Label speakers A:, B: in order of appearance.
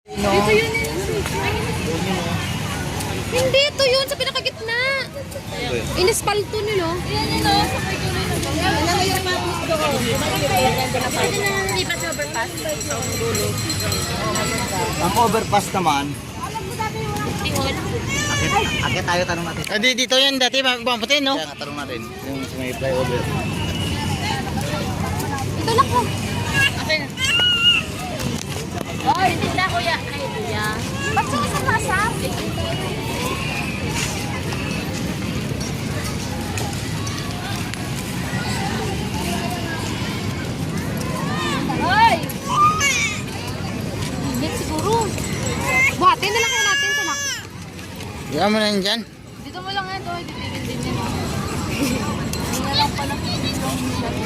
A: Dito yun Hindi, ito yun sa pinakagitna. Inispalto nilo. Yan yun o, sa may tuloy na doon. Ano na yung mga gusto ko? Pwede na lipat sa overpass.
B: Ang overpass naman.
A: Tihol.
B: Akit tayo, tanong natin.
C: Dito yan dati, magpamputin, no?
B: Kaya nga tanong natin. Yung sa may flyover.
A: Ito lang po. Okay na. Oy, tinda kuya. Ay, kuya. Ba't siya sa masa? Hoy! Init siguro. Buhatin na lang kayo natin ito na.
C: Diyan mo na yan dyan.
A: Dito mo lang yan. Ito, titigil din yan. Hindi na lang pala. Hindi, sabi niya.